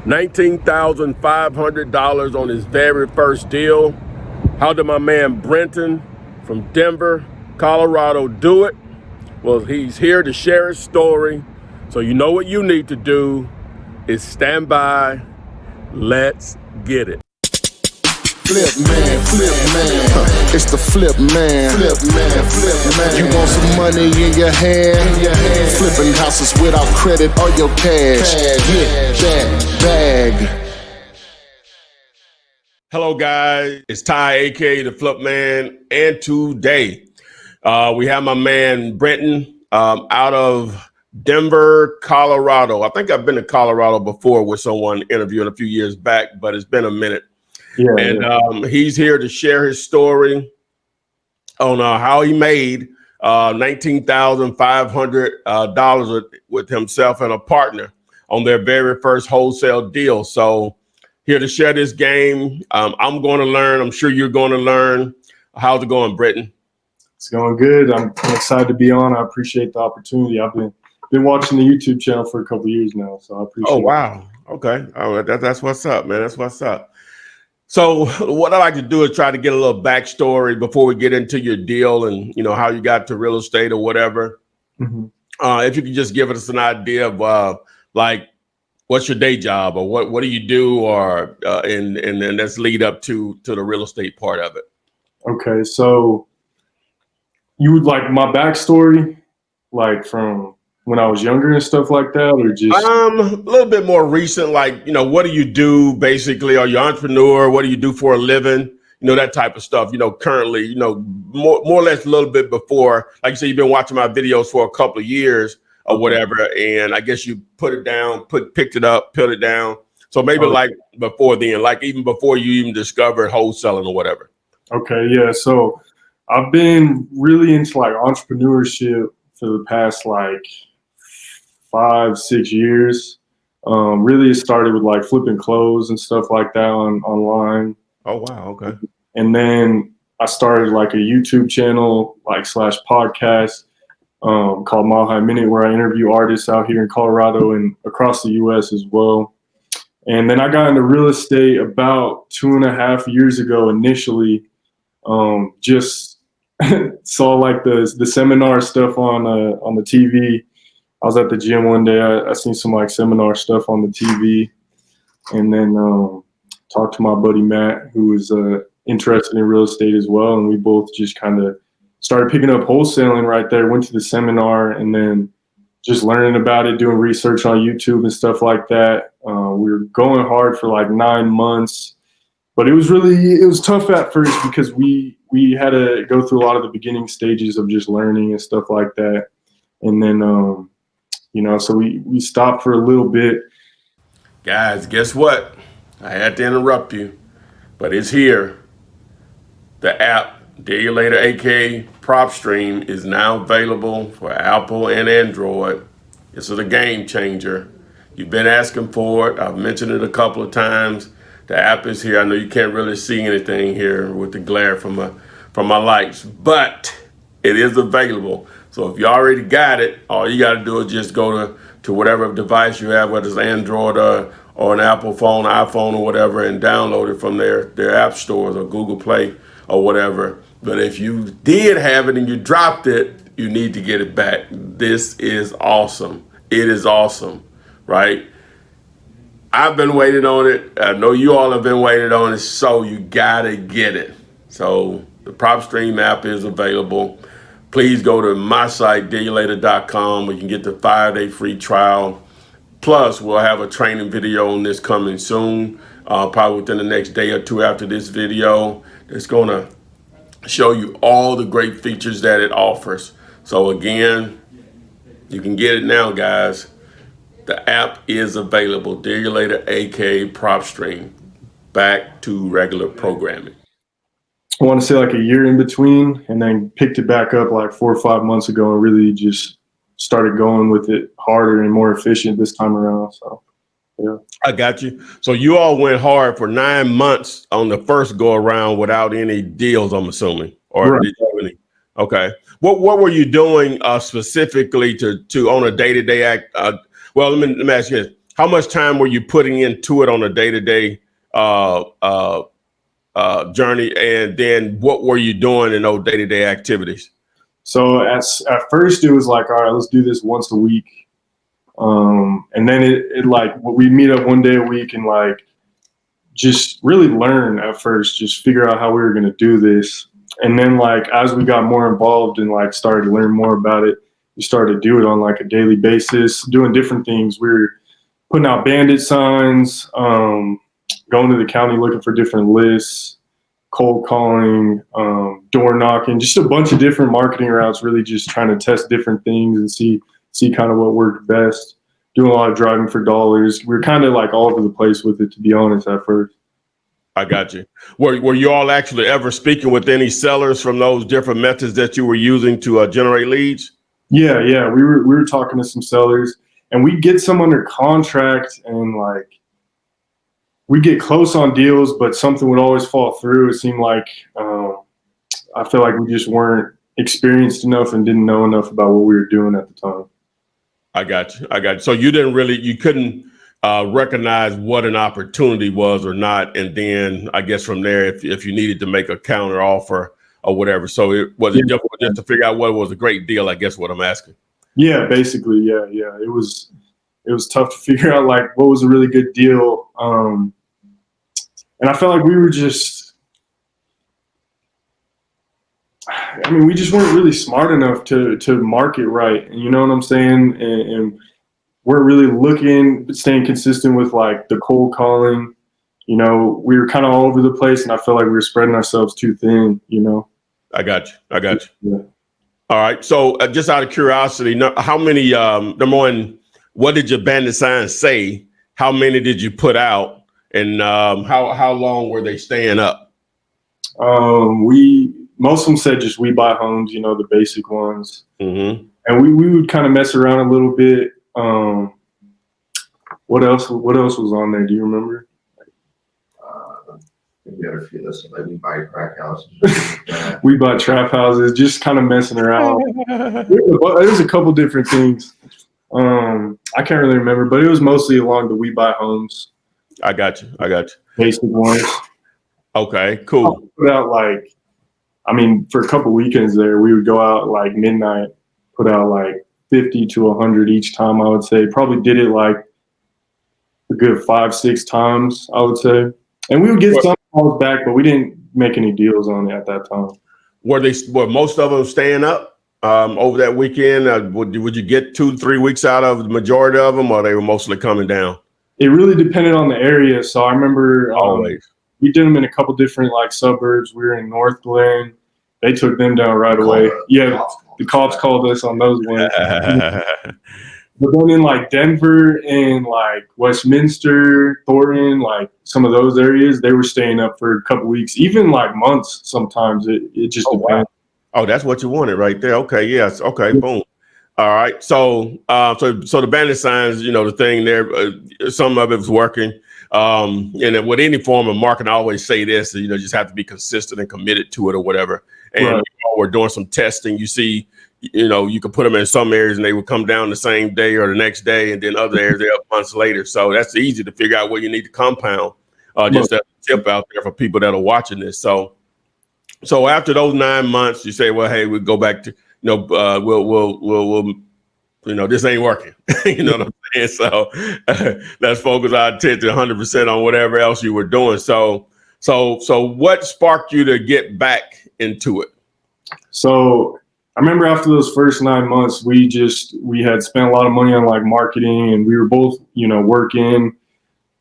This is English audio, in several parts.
$19,500 on his very first deal. How did my man Brenton from Denver, Colorado do it? Well, he's here to share his story. So you know what you need to do is stand by. Let's get it. Flip man, it's the flip man. You want some money in your hand? Flipping houses without credit or your cash. Get that bag. Hello guys, it's Ty, aka the Flip Man, and today we have my man Brenton out of Denver, Colorado. I think I've been to Colorado before with someone interviewing a few years back, but it's been a minute. He's here to share his story on how he made $19,500 with himself and a partner on their very first wholesale deal. So here to share this game. I'm going to learn. I'm sure you're going to learn. How's it going, Brenton? It's going good. I'm excited to be on. I appreciate the opportunity. I've been watching the YouTube channel for a couple of years now, so I appreciate it. Oh, wow. Okay. All right. That's what's up, man. That's what's up. So what I like to do is try to get a little backstory before we get into your deal and, you know, how you got to real estate or whatever. Mm-hmm. If you could just give us an idea of like, what's your day job or what do you do or and then let's lead up to the real estate part of it. Okay. So you would like my backstory, like from when I was younger and stuff like that, or just a little bit more recent, like, you know, what do you do basically? Are you an entrepreneur? What do you do for a living? You know, that type of stuff, you know, currently, you know, more or less a little bit before, like you said, you've been watching my videos for a couple of years or whatever. And I guess you put it down, picked it up, put it down. So maybe like before then, like even before you even discovered wholesaling or whatever. Okay. Yeah. So I've been really into like entrepreneurship for the past like 5-6 years. Really it started with like flipping clothes and stuff like that online. Oh, wow. Okay. And then I started like a YouTube channel, like / podcast called Mile High Minute, where I interview artists out here in Colorado and across the US as well. And then I got into real estate about 2.5 years ago initially. Just saw like the seminar stuff on the TV. I was at the gym one day. I seen some like seminar stuff on the TV, and then talked to my buddy Matt, who was interested in real estate as well, and we both just kind of started picking up wholesaling right there. Went to the seminar, and then just learning about it, doing research on YouTube and stuff like that. We were going hard for like 9 months, but it was tough at first because we had to go through a lot of the beginning stages of just learning and stuff like that, and then. You know, so we stopped for a little bit. Guys, guess what? I had to interrupt you, but it's here. The app, Dare You Later, aka PropStream, is now available for Apple and Android. This is a game changer. You've been asking for it. I've mentioned it a couple of times. The app is here. I know you can't really see anything here with the glare from my lights, but it is available. So if you already got it, all you got to do is just go to whatever device you have, whether it's Android or an Apple phone, iPhone or whatever, and download it from their app stores or Google Play or whatever. But if you did have it and you dropped it, you need to get it back. This is awesome. It is awesome, right? I've been waiting on it. I know you all have been waiting on it, so you got to get it. So the PropStream app is available. Please go to my site, dareyoulater.com, where you can get the 5-day free trial. Plus, we'll have a training video on this coming soon, probably within the next day or two after this video. It's going to show you all the great features that it offers. So again, you can get it now, guys. The app is available. Dare You Later, aka PropStream. Back to regular programming. I want to say like a year in between, and then picked it back up like 4 or 5 months ago and really just started going with it harder and more efficient this time around. So, yeah. I got you. So you all went hard for 9 months on the first go around without any deals, I'm assuming, or Right. did you have any? Okay. What were you doing specifically to on a day-to-day act? Well, let me ask you this. how much time were you putting into it on a day-to-day journey, and then what were you doing in those day-to-day activities? So at first it was like, all right, let's do this once a week. And then it like we meet up one day a week and like just really learn at first, just figure out how we were going to do this. And then like as we got more involved and like started to learn more about it, we started to do it on like a daily basis, doing different things. We were putting out bandit signs, going to the county looking for different lists, cold calling, door knocking, just a bunch of different marketing routes, really just trying to test different things and see kind of what worked best. Doing a lot of driving for dollars. We were kind of like all over the place with it, to be honest, at first. I got you. Were you all actually ever speaking with any sellers from those different methods that you were using to generate leads? Yeah. We were talking to some sellers, and we'd get some under contract, and like we'd get close on deals, but something would always fall through. It seemed like I feel like we just weren't experienced enough and didn't know enough about what we were doing at the time. I got you. So you couldn't recognize what an opportunity was or not. And then I guess from there, if you needed to make a counter offer or whatever. So it was difficult just to figure out what was a great deal, I guess what I'm asking. Yeah, basically. Yeah. It was tough to figure out like what was a really good deal. And I felt like we were we just weren't really smart enough to market right. You know what I'm saying? And we're really staying consistent with like the cold calling. You know, we were kind of all over the place, and I felt like we were spreading ourselves too thin, you know? I got you. Yeah. All right. So just out of curiosity, how many, number one, what did your bandit signs say? How many did you put out? And how long were they staying up? Most of them said just we buy homes, you know, the basic ones. Mm-hmm. And we would kind of mess around a little bit. What else was on there? Do you remember? We had a few lists like we buy crack houses. We bought trap houses, just kind of messing around. There's a couple different things. I can't really remember, but it was mostly along the we buy homes. I got you. Basic ones. Okay, cool. Put out for a couple weekends there, we would go out like midnight, put out like 50 to 100 each time, I would say. Probably did it like a good 5-6 times, I would say. And we would get some calls back, but we didn't make any deals on it at that time. Were most of them staying up over that weekend? Would you get 2-3 weeks out of the majority of them, or they were mostly coming down? It really depended on the area. So I remember Always. We did them in a couple different like suburbs. We were in North Glen. They took them down right away. Yeah, the cops called us on those ones. But then in like Denver and like Westminster, Thornton, like some of those areas, they were staying up for a couple weeks, even like months sometimes. It just depends. Wow. Oh, that's what you wanted right there. Okay, yes. Okay, boom. All right. So the bandit signs, you know, the thing there, some of it was working. And with any form of marketing, I always say this, you know, just have to be consistent and committed to it or whatever. And we're doing some testing. You see, you know, you could put them in some areas and they would come down the same day or the next day, and then other areas they're up months later. So that's easy to figure out where you need to compound. Just a tip out there for people that are watching this. So after those 9 months, you say, well, hey, we'll go back to, you know, we'll you know, this ain't working. You know what I'm saying? So let's focus our attention 100% on whatever else you were doing. So what sparked you to get back into it? So I remember after those first 9 months, we had spent a lot of money on like marketing, and we were both, you know, working,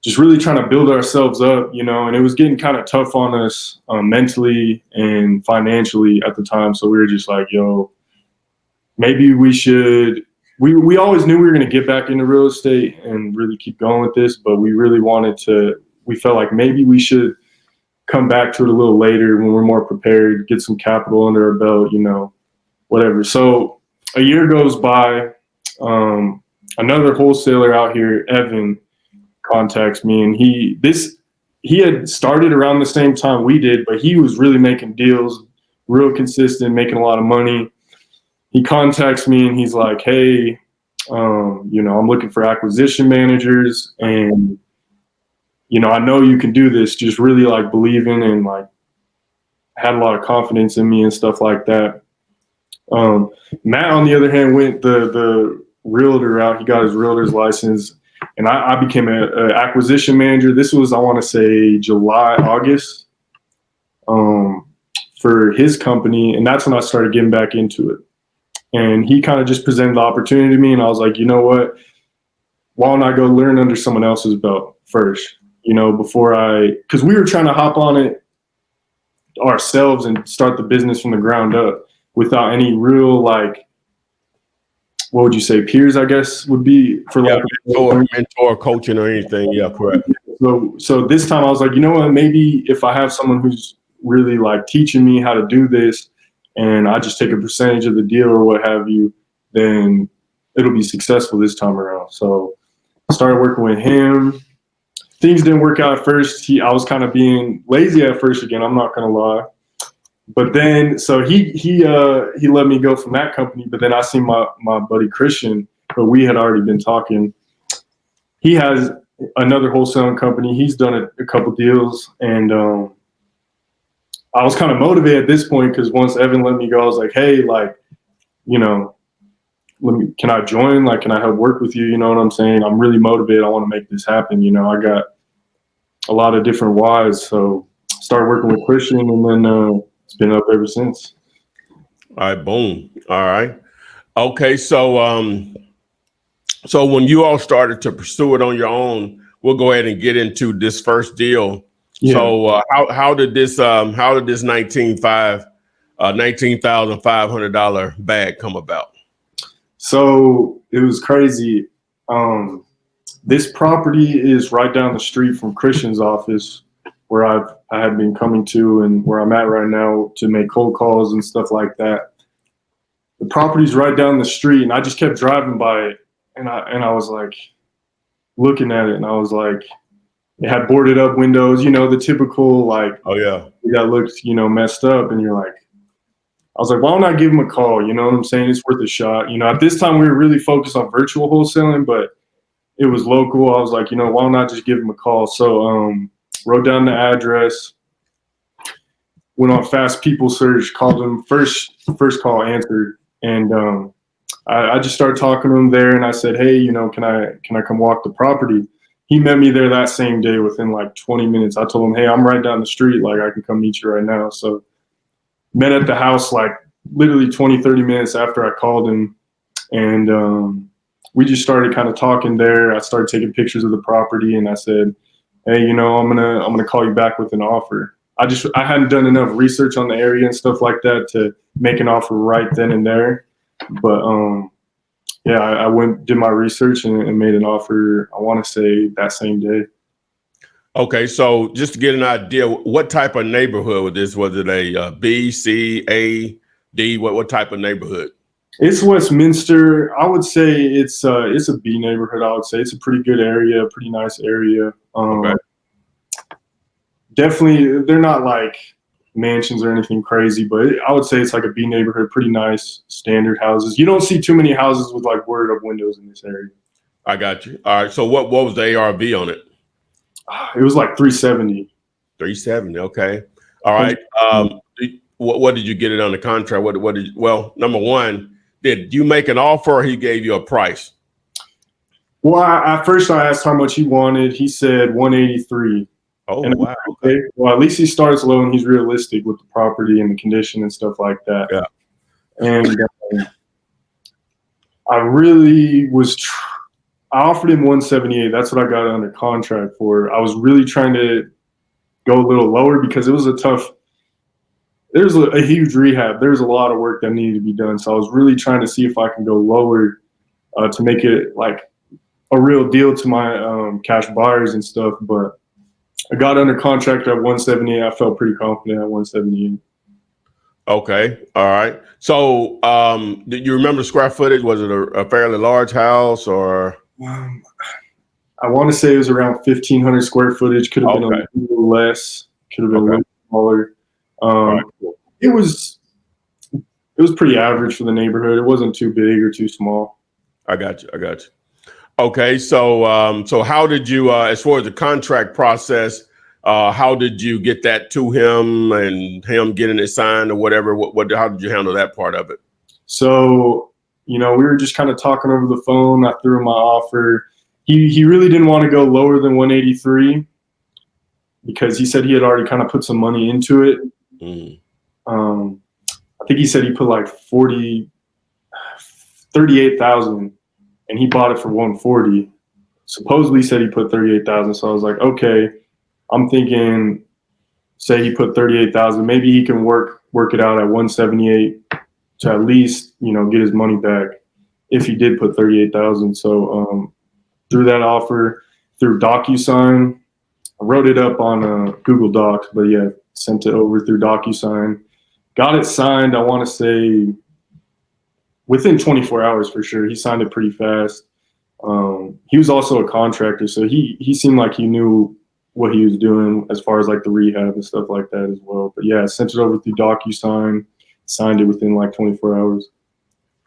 just really trying to build ourselves up, you know, and it was getting kind of tough on us mentally and financially at the time. So we were just like, yo, maybe we should. We always knew we were going to get back into real estate and really keep going with this, but we really we felt like maybe we should come back to it a little later when we're more prepared, get some capital under our belt, you know, whatever. So a year goes by, another wholesaler out here, Evan, contacts me, and he had started around the same time we did, but he was really making deals, real consistent, making a lot of money. He contacts me and he's like, hey, I'm looking for acquisition managers, and I know you can do this. Just really like believing and like had a lot of confidence in me and stuff like that. Matt, on the other hand, went the realtor route. He got his realtor's license, and I became an acquisition manager. This was, I want to say, July, August, for his company, and that's when I started getting back into it. And he kind of just presented the opportunity to me, and I was like, you know what? Why don't I go learn under someone else's belt first? Because we were trying to hop on it ourselves and start the business from the ground up without any real, like, what would you say, peers, I guess, would be for like mentor coaching or anything. Yeah, correct. So this time I was like, you know what, maybe if I have someone who's really like teaching me how to do this and I just take a percentage of the deal or what have you, then it'll be successful this time around. So I started working with him. Things didn't work out at first. I was kind of being lazy at first again, I'm not gonna lie. But then, so he let me go from that company. But then I seen my buddy Christian, but we had already been talking. He has another wholesaling company. He's done a couple deals, and I was kind of motivated at this point because once Evan let me go, I was like, hey, like, can I join? Like, can I help work with you? You know what I'm saying? I'm really motivated. I want to make this happen. I got a lot of different whys. So started working with Christian, and then it's been up ever since. All right, boom. All right. Okay, so so when you all started to pursue it on your own, we'll go ahead and get into this first deal. Yeah. So how did this $19,500 bag come about? So it was crazy. This property is right down the street from Christian's office, where I had been coming to and where I'm at right now to make cold calls and stuff like that. The property's right down the street, and I just kept driving by it, and I was like looking at it, and I was like, it had boarded up windows, the typical, like, oh yeah, that looked messed up, and you're like, I was like, why don't I give him a call? You know what I'm saying? It's worth a shot. At this time we were really focused on virtual wholesaling, but it was local. I was like, why don't I just give him a call? So wrote down the address, went on fast people search, called him, first call answered, and I just started talking to him there, and I said, hey, can I come walk the property? He met me there that same day within like 20 minutes. I told him, hey, I'm right down the street, like I can come meet you right now. So met at the house like literally 20-30 minutes after I called him, and we just started kind of talking there. I started taking pictures of the property, and I said, hey, I'm gonna call you back with an offer. I hadn't done enough research on the area and stuff like that to make an offer right then and there. But yeah, I did my research and made an offer, I want to say that same day. Okay, so just to get an idea, what type of neighborhood was this? Was it a B, C, A, D? What type of neighborhood? It's Westminster. I would say it's a B neighborhood. I would say it's a pretty good area, pretty nice area. Okay. Definitely, they're not like mansions or anything crazy, but I would say it's like a B neighborhood, pretty nice, standard houses. You don't see too many houses with like boarded up windows in this area. I got you. All right. So what was the ARV on it? It was like 370. 370. Okay. All right. What did you get it on the contract? Well, number one, did you make an offer or he gave you a price? Well, at first I asked how much he wanted. He said 183. Oh, and wow. Okay. Well, at least he starts low and he's realistic with the property and the condition and stuff like that. Yeah. And I really was, I offered him 178. That's what I got under contract for. I was really trying to go a little lower because it was there's a huge rehab. There's a lot of work that needed to be done. So I was really trying to see if I can go lower to make it like a real deal to my cash buyers and stuff. But I got under contract at 178. I felt pretty confident at 178. Okay. All right. So did you remember the square footage? Was it a fairly large house or? I want to say it was around 1,500 square footage. Could have been a little less. Could have been a little smaller. Right. It was pretty average for the neighborhood. It wasn't too big or too small. I got you. I got you. Okay, so how did you, as far as the contract process, how did you get that to him and him getting it signed or whatever? How did you handle that part of it? So, we were just kind of talking over the phone. I threw him my offer. He really didn't want to go lower than 183 because he said he had already kind of put some money into it. Mm. I think he said he put like 38,000 and he bought it for 140. Supposedly he said he put 38,000. So I was like, okay, I'm thinking, say he put 38,000, maybe he can work it out at 178 to at least, get his money back if he did put 38,000. So through that offer, through DocuSign, I wrote it up on Google Docs, but yeah, sent it over through DocuSign. Got it signed, I want to say, within 24 hours for sure. He signed it pretty fast. He was also a contractor, so he seemed like he knew what he was doing as far as like the rehab and stuff like that as well. But yeah, I sent it over through DocuSign, signed it within like 24 hours.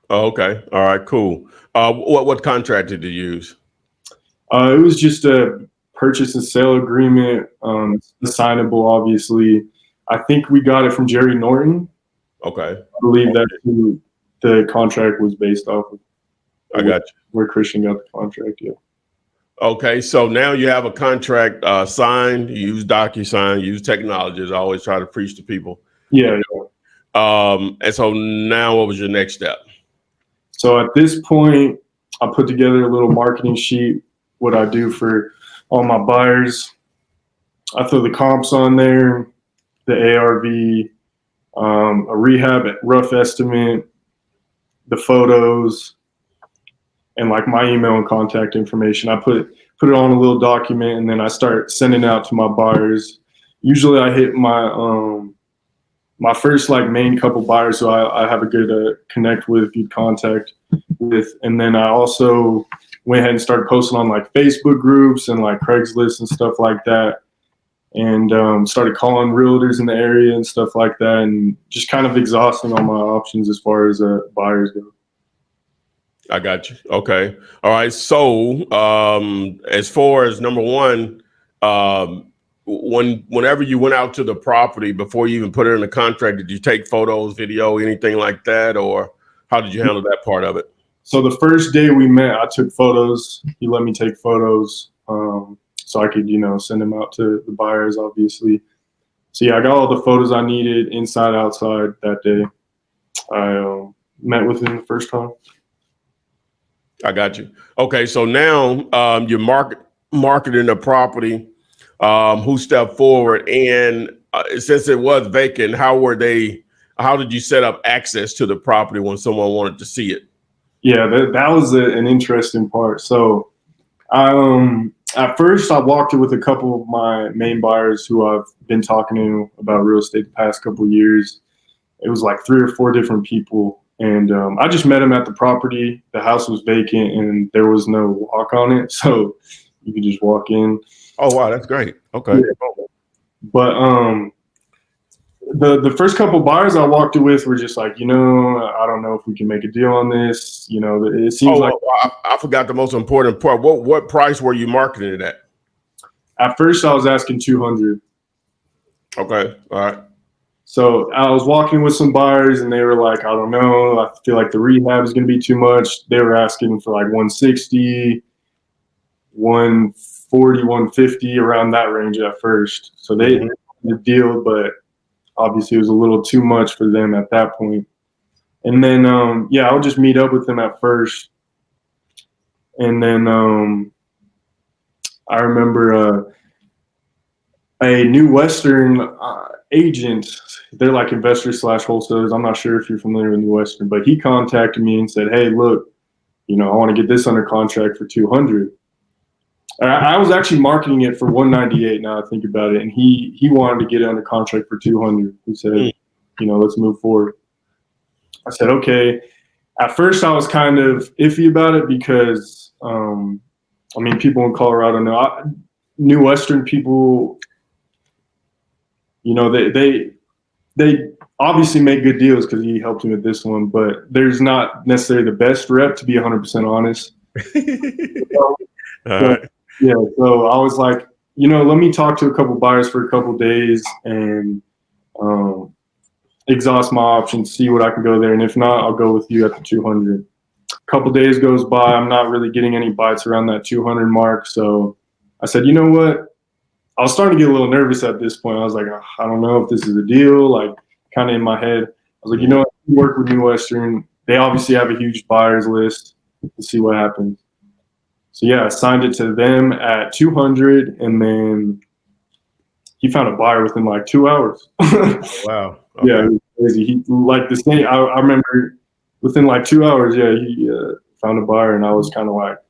Oh, okay. All right, cool. What contract did you use? It was just a purchase and sale agreement, signable, obviously. I think we got it from Jerry Norton. Okay. I believe that's who the contract was based off of. I got you. Where Christian got the contract, yeah. Okay, so now you have a contract signed. You use DocuSign, you use technology. As I always try to preach to people. Yeah. And so now what was your next step? So at this point, I put together a little marketing sheet, what I do for all my buyers. I throw the comps on there, the ARV, a rehab rough estimate, the photos, and like my email and contact information. I put it on a little document, and then I start sending it out to my buyers. Usually I hit my my first like main couple buyers who I have a good connect with, good contact with. And then I also went ahead and started posting on like Facebook groups and like Craigslist and stuff like that. And started calling realtors in the area and stuff like that, and just kind of exhausting all my options as far as buyers go. I got you. Okay. All right. So as far as number one, whenever you went out to the property before you even put it in the contract, did you take photos, video, anything like that, or how did you handle that part of it? So the first day we met, I took photos. He let me take photos so I could, send them out to the buyers, obviously. So yeah, I got all the photos I needed inside, outside that day. I met with him the first time. I got you. Okay. So now you're marketing the property. Who stepped forward, and since it was vacant, how did you set up access to the property when someone wanted to see it? Yeah, that was an interesting part. So at first I walked it with a couple of my main buyers who I've been talking to about real estate the past couple of years. It was like 3 or 4 different people. And I just met them at the property. The house was vacant and there was no lock on it. So you could just walk in. Oh, wow. That's great. Okay. Yeah. But the first couple buyers I walked it with were just like, I don't know if we can make a deal on this. It seems like. I forgot the most important part. What price were you marketing it at? At first I was asking 200. Okay. All right. So I was walking with some buyers and they were like, I don't know. I feel like the rehab is going to be too much. They were asking for like 160, 140, 150, around that range at first. So they had the deal, but obviously it was a little too much for them at that point. And then, I would just meet up with them at first. And then I remember a New Western agent, they're like investors / wholesalers. I'm not sure if you're familiar with New Western, but he contacted me and said, hey, look, I want to get this under contract for 200. I was actually marketing it for 198 now I think about it. And he wanted to get it under contract for 200. He said, let's move forward. I said, okay. At first I was kind of iffy about it because, people in Colorado know New Western people, they obviously make good deals because he helped me with this one, but there's not necessarily the best rep, to be 100% honest. All right. Yeah, so I was like, let me talk to a couple buyers for a couple days and exhaust my options, see what I can go there, and if not, I'll go with you at the 200. A couple days goes by, I'm not really getting any bites around that 200 mark, so I said, you know what? I was starting to get a little nervous at this point. I was like, I don't know if this is a deal, like kind of in my head. I was like, you know what? I work with New Western. They obviously have a huge buyers list. Let's see what happens. So yeah, I signed it to them at 200, and then he found a buyer within like 2 hours. Wow. Okay. Yeah, it was crazy. He like the same. I remember within like 2 hours. Yeah, he found a buyer, and I was kind of shocked.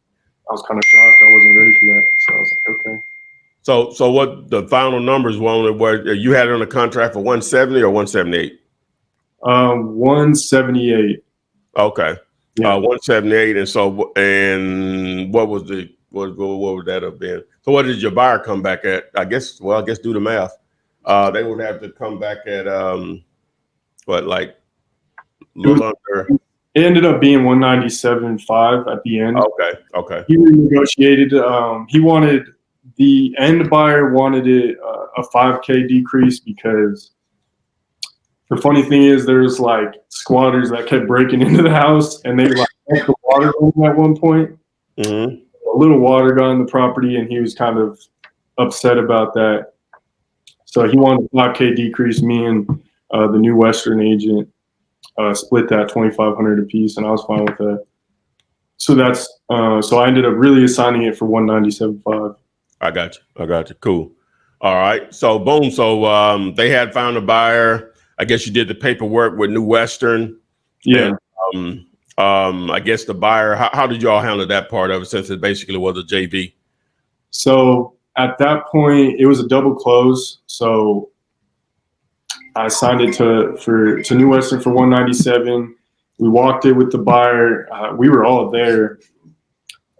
I wasn't ready for that. So I was like, okay. So what the final numbers were you had it on the contract for 170 or 178? 178. Okay. Yeah. 178. And what was what would that have been? So what did your buyer come back at? I guess do the math. They would have to come back at like a little under. It ended up being 197.5 at the end. Okay. He renegotiated. The end buyer wanted it a 5K decrease because the funny thing is there's like squatters that kept breaking into the house, and they like left the water going at one point. Mm-hmm. A little water got in the property, and he was kind of upset about that. So he wanted a 5K decrease. Me and the New Western agent split that 2,500 apiece, and I was fine with that. So so I ended up really assigning it for 197.5. I got you. Cool. All right. So boom. So they had found a buyer. I guess you did the paperwork with New Western. Yeah. And, I guess the buyer. How did y'all handle that part of it, since it basically was a JV? So at that point, it was a double close. So I signed it to New Western for 197. We walked it with the buyer. We were all there,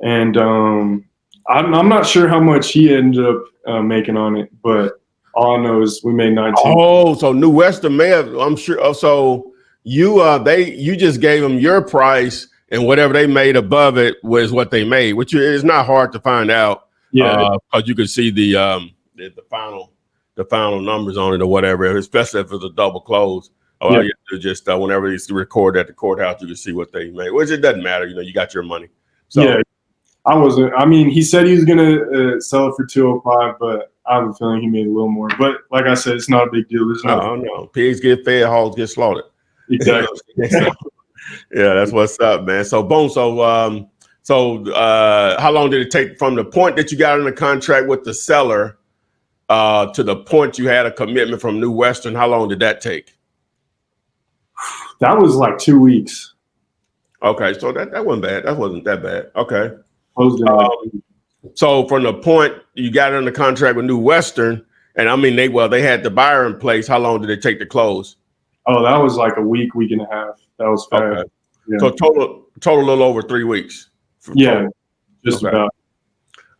and I'm not sure how much he ended up making on it, but all I know is we made 19. Oh, so New Western may have. I'm sure. Oh, so you just gave them your price, and whatever they made above it was what they made, which is not hard to find out. Yeah, because you can see the final numbers on it or whatever, especially if it's a double close. Oh, yeah. you have to just whenever it's record at the courthouse, you can see what they made. Which it doesn't matter, you got your money. So yeah, I mean, he said he was gonna sell it for 205, but I have a feeling he made a little more. But like I said, it's not a big deal. no. Pigs get fed, hogs get slaughtered. Exactly. Yeah, that's what's up, man. So boom. So how long did it take from the point that you got in the contract with the seller to the point you had a commitment from New Western? How long did that take? That was like 2 weeks. Okay, so that wasn't bad. That wasn't that bad. Okay. Closed in So from the point you got in the contract with New Western, and I mean they had the buyer in place. How long did it take to close? Oh, that was like a week and a half. That was fast. Okay. Yeah. So total a little over 3 weeks. Yeah, just about.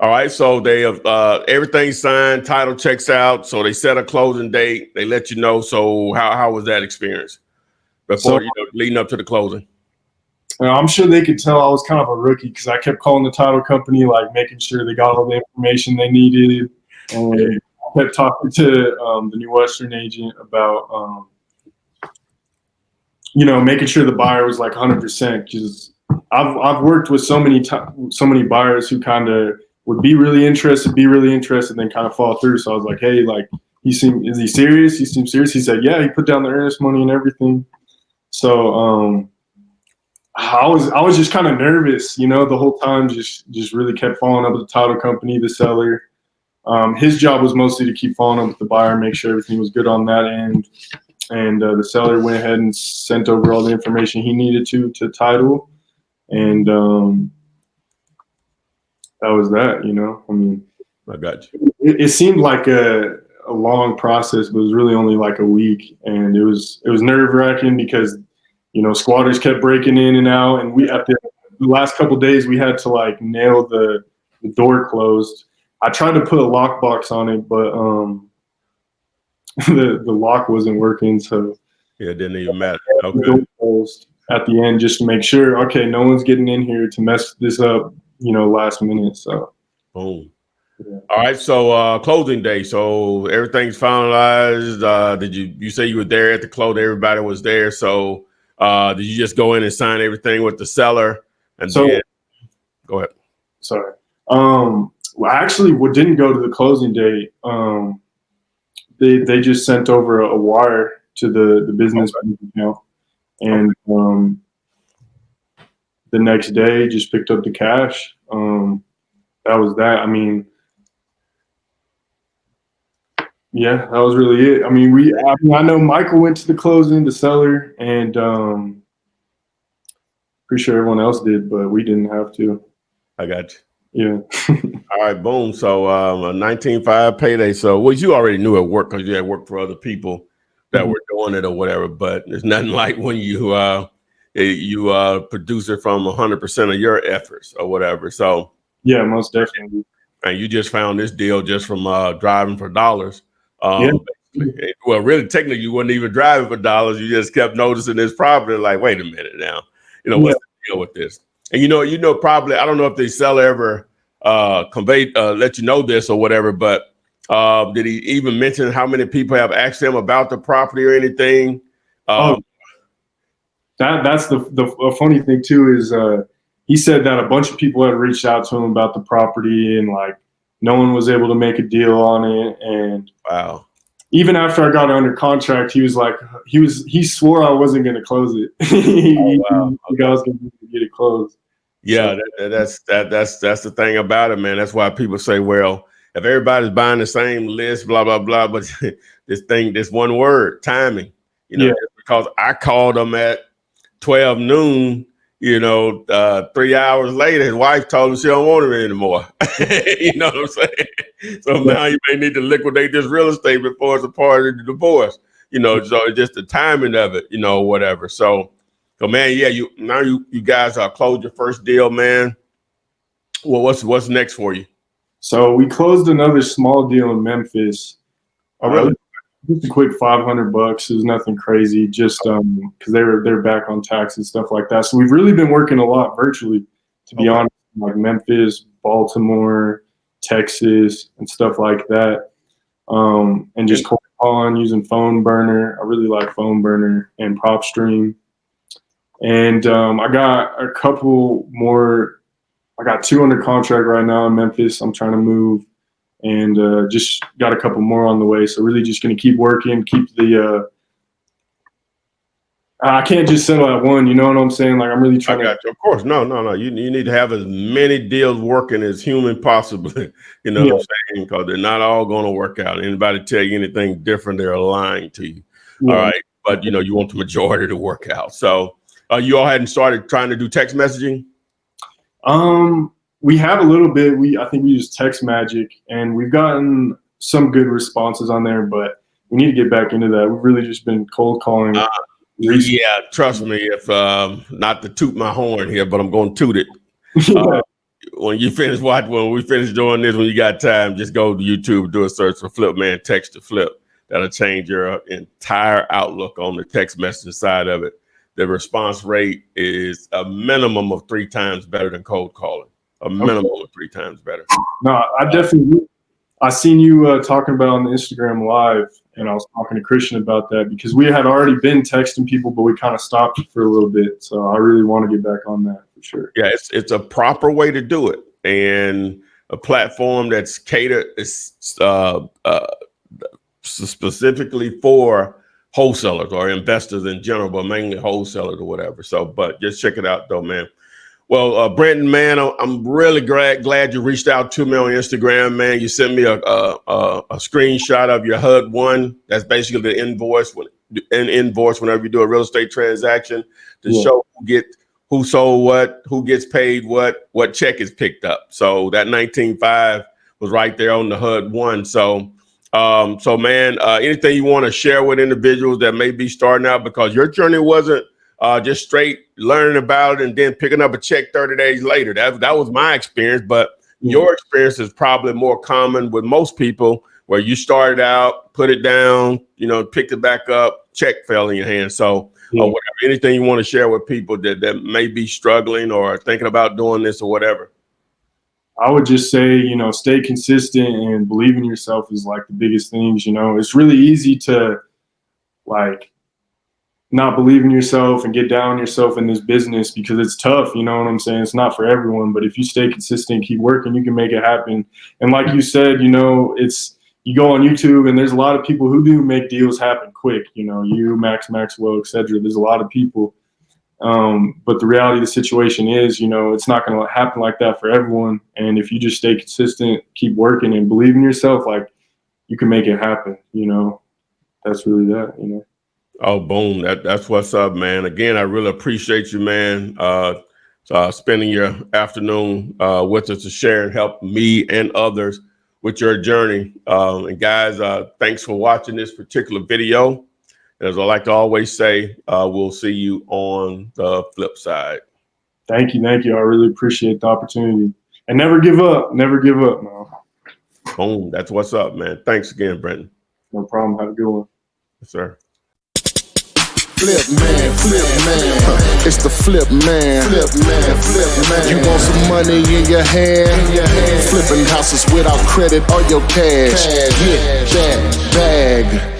All right. So they have everything signed, title checks out. So they set a closing date. They let you know. So how was that experience before leading up to the closing? I'm sure they could tell I was kind of a rookie because I kept calling the title company, like making sure they got all the information they needed, and I kept talking to the New Western agent about making sure the buyer was like 100%. Because I've worked with so many buyers who kind of would be really interested, then kind of fall through. So I was like, hey, like is he serious? He seemed serious. He said, yeah, he put down the earnest money and everything. So I was just kind of nervous, the whole time. Just really kept following up with the title company, the seller. His job was mostly to keep following up with the buyer, make sure everything was good on that end. And the seller went ahead and sent over all the information he needed to title, and that was that. I mean, I got you. It seemed like a long process, but it was really only like a week, and it was nerve-wracking because squatters kept breaking in and out, and we at the last couple of days we had to like nail the door closed. I tried to put a lockbox on it, but the lock wasn't working, so Yeah, it didn't even matter. The Okay. door closed at the end just to make sure, okay, no one's getting in here to mess this up, last minute. So, Boom. yeah. All right. So closing day. So everything's finalized. Did you say you were there at the close? Everybody was there. So did you just go in and sign everything with the seller? And So, then go ahead. sorry. Well, I actually didn't go to the closing date. They just sent over a wire to the business bank account, and the next day just picked up the cash. That was that. I mean, yeah, that was really it. I mean, I know Michael went to the closing, the seller, and pretty sure everyone else did, but we didn't have to. I got you. Yeah. All right, boom. So a 19.5 payday. So well, you already knew it worked because you had worked for other people that were doing it or whatever. But there's nothing like when you produce it from 100% of your efforts or whatever. So Yeah, most definitely. and you just found this deal just from driving for dollars. Yeah. Basically. Well, really, technically, you weren't even driving for dollars. You just kept noticing this property. Like, wait a minute now, what's the deal with this? And probably I don't know if the seller ever let you know this or whatever, but did he even mention how many people have asked him about the property or anything? That's the funny thing too is he said that a bunch of people had reached out to him about the property and like no one was able to make a deal on it. And wow. Even after I got it under contract, he was like he swore I wasn't going to close it. Wow. I was going to get it closed. Yeah, So, that's the thing about it, man. That's why people say, well, if everybody's buying the same list, blah blah blah, but this one word, timing. Just because I called him at 12 noon, 3 hours later, his wife told him she don't want him anymore. You know what I'm saying? So now you may need to liquidate this real estate before it's a part of the divorce. So it's just the timing of it, whatever. So man, yeah, you guys closed your first deal, man. Well, what's next for you? So we closed another small deal in Memphis. Oh, really? Just a quick $500. It was nothing crazy, just because they're back on tax and stuff like that. So we've really been working a lot virtually, to be honest, like Memphis, Baltimore, Texas, and stuff like that. And just calling using Phone Burner. I really like Phone Burner and PropStream. And I got a couple more. I got 2 under contract right now in Memphis. I'm trying to move. And just got a couple more on the way. So really just going to keep working, keep the I can't just settle at one, you know what I'm saying? Like I'm really trying to. Of course. No. You need to have as many deals working as human possibly. You know what I'm saying? Because they're not all going to work out. Anybody tell you anything different, they're lying to you. Yeah. All right. But you want the majority to work out. So you all hadn't started trying to do text messaging? We have a little bit. I think we use Text Magic, and we've gotten some good responses on there, but we need to get back into that. We've really just been cold calling. Yeah, trust me. If not to toot my horn here, but I'm going to toot it. When we finish doing this, when you got time, just go to YouTube, do a search for Flip Man Text to Flip. That'll change your entire outlook on the text messaging side of it. The response rate is a minimum of 3 times better than cold calling. A minimum of 3 times better. No, I seen you talking about on the Instagram Live, and I was talking to Christian about that because we had already been texting people, but we kind of stopped for a little bit. So I really want to get back on that for sure. Yeah, it's a proper way to do it, and a platform that's catered specifically for wholesalers or investors in general, but mainly wholesalers or whatever. So, but just check it out though, man. Well, Brenton, man, I'm really glad you reached out to me on Instagram, man. You sent me a screenshot of your HUD-1. That's basically the invoice whenever you do a real estate transaction to show who sold what, who gets paid what check is picked up. So that 19.5 was right there on the HUD-1. So man, anything you want to share with individuals that may be starting out, because your journey wasn't just straight learning about it and then picking up a check 30 days later. That was my experience, but your experience is probably more common with most people where you started out, put it down, you know, picked it back up, check fell in your hand. So or whatever, anything you want to share with people that may be struggling or thinking about doing this or whatever. I would just say, you know, stay consistent and believe in yourself is like the biggest things. You know, it's really easy to like not believe in yourself and get down on yourself in this business because it's tough. You know what I'm saying? It's not for everyone, but if you stay consistent, keep working, you can make it happen. And like you said, you know, you go on YouTube and there's a lot of people who do make deals happen quick. You know, you, Max Maxwell, etc. There's a lot of people. But the reality of the situation is, you know, it's not going to happen like that for everyone. And if you just stay consistent, keep working and believe in yourself, like you can make it happen. You know, that's really that, you know. Oh, boom. That's what's up, man. Again, I really appreciate you, man. Spending your afternoon with us to share and help me and others with your journey. And guys, thanks for watching this particular video. As I like to always say, we'll see you on the flip side. Thank you. I really appreciate the opportunity. And never give up. Never give up, man. Boom. That's what's up, man. Thanks again, Brenton. No problem. Have a good one. Yes, sir. Flip man, it's the flip man. You want some money in your hand? Flipping houses without credit or your cash. Get that bag.